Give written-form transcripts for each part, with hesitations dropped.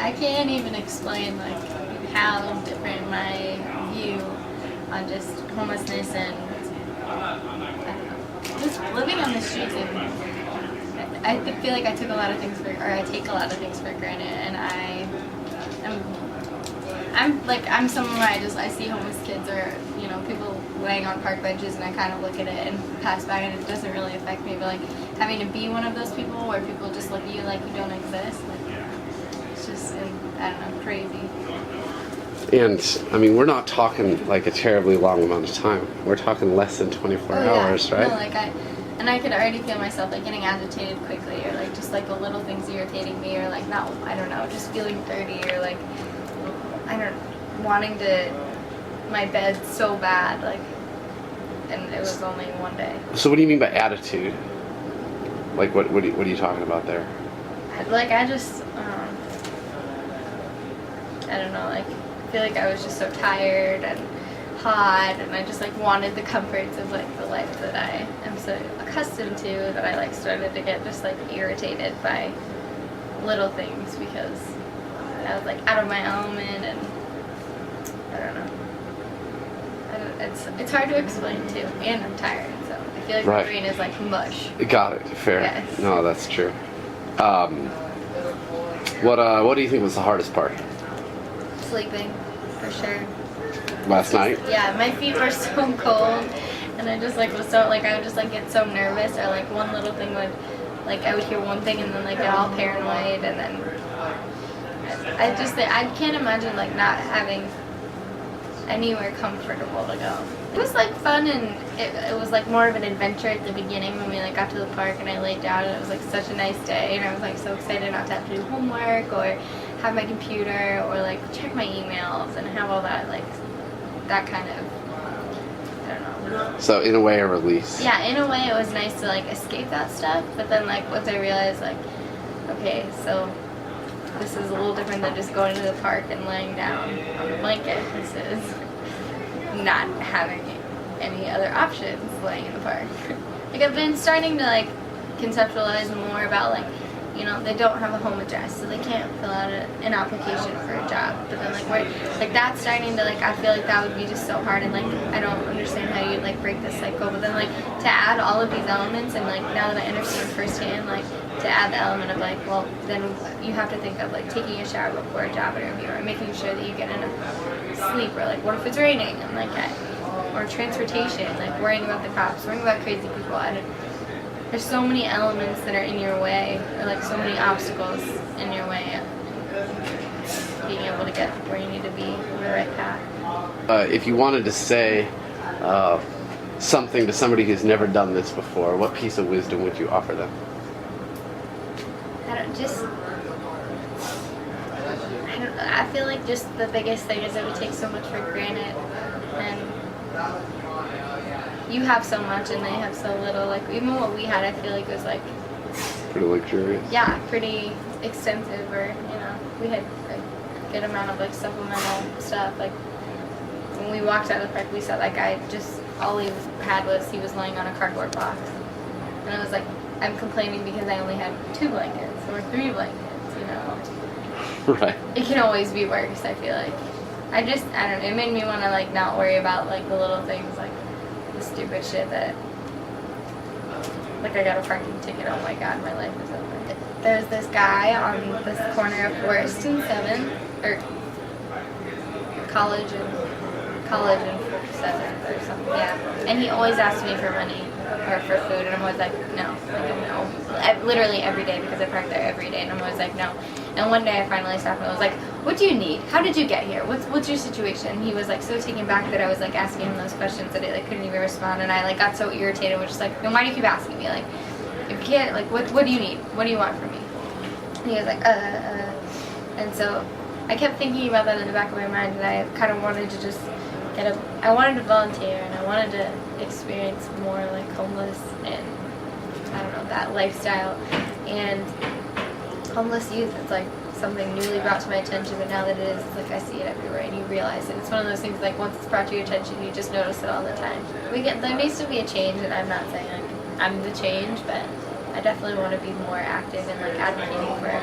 I can't even explain like how different my view on just homelessness and I don't know, just living on the streets. And I feel like I took a lot of things for, or I take a lot of things for granted, and I'm someone where I see homeless kids or people laying on park benches, and I kind of look at it and pass by, and it doesn't really affect me. But like having to be one of those people where people just look at you like you don't exist, like, it's just I don't know, crazy. And I mean, we're not talking like a terribly long amount of time. We're talking less than 24 hours, right? No, I could already feel myself like getting agitated quickly, or like just like the little things irritating me, or like I don't know, just feeling dirty, or like wanting to my bed so bad, like, and it was only one day. So what do you mean by attitude? Like what are you talking about there? Like I just I don't know, like I feel like I was just so tired and hot, and I just like wanted the comforts of like the life that I am so accustomed to, that I like started to get just like irritated by little things because I was like out of my element, and I don't know. It's hard to explain too, and I'm tired, so I feel like my brain is like mush. Got it. Fair. Yes. No, that's true. What do you think was the hardest part? Sleeping, for sure. Last night? Yeah, my feet were so cold, and I just like was so like I would just like get so nervous, or like one little thing would like I would hear one thing and then like get all paranoid, and then I can't imagine like not having anywhere comfortable to go. It was like fun, and it was like more of an adventure at the beginning when we like got to the park and I laid down, and it was like such a nice day, and I was like so excited not to have to do homework or have my computer or like check my emails and have all that like that kind of, I don't know. So in a way a release. Yeah, in a way it was nice to like escape that stuff, but then like once I realized like, okay, so this is a little different than just going to the park and laying down on a blanket. This is not having any other options laying in the park. Like I've been starting to like conceptualize more about like, they don't have a home address, so they can't fill out an application for a job. But then like that's starting to like, I feel like that would be just so hard, and like I don't understand how you like break the cycle. But then like to add all of these elements, and like now that I understand firsthand, like to add the element of like, well, then you have to think of like taking a shower before a job interview, or making sure that you get enough sleep, or like what if it's raining, and like or transportation, like worrying about the cops, worrying about crazy people. There's so many elements that are in your way, or like so many obstacles in your way of being able to get where you need to be on the right path. If you wanted to say something to somebody who's never done this before, what piece of wisdom would you offer them? I feel like just the biggest thing is that we take so much for granted, and you have so much and they have so little. Like even what we had, I feel like was like pretty luxurious. Yeah, pretty extensive, or we had a good amount of like supplemental stuff. Like when we walked out of the park, we saw that guy just all he had was he was laying on a cardboard box, and I was like, I'm complaining because I only had 2 blankets or 3 blankets. Right. It can always be worse, I feel like. I don't know, it made me want to like not worry about like the little things, like the stupid shit that, like I got a parking ticket, oh my god, my life is over. There's this guy on this corner of Forest and 7th, or College and 7th or something, yeah. And he always asks me for money or for food, and I'm always like, no. Literally every day, because I park there every day, and I'm always like, no. And one day I finally stopped and I was like, what do you need? How did you get here? What's your situation? And he was like so taken back that I was like asking him those questions that I like couldn't even respond, and I like got so irritated and was just like, then why do you keep asking me? Like, if you can't, like, what do you need? What do you want from me? And he was like, and so I kept thinking about that in the back of my mind, and I kind of wanted to just I wanted to volunteer, and I wanted to experience more like homeless and I don't know, that lifestyle. And homeless youth, it's like something newly brought to my attention, but now that it is, like I see it everywhere, and you realize it. It's one of those things like once it's brought to your attention, you just notice it all the time. There needs to be a change, and I'm not saying like I'm the change, but I definitely want to be more active in like advocating for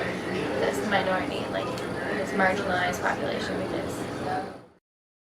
this minority, like marginalized population because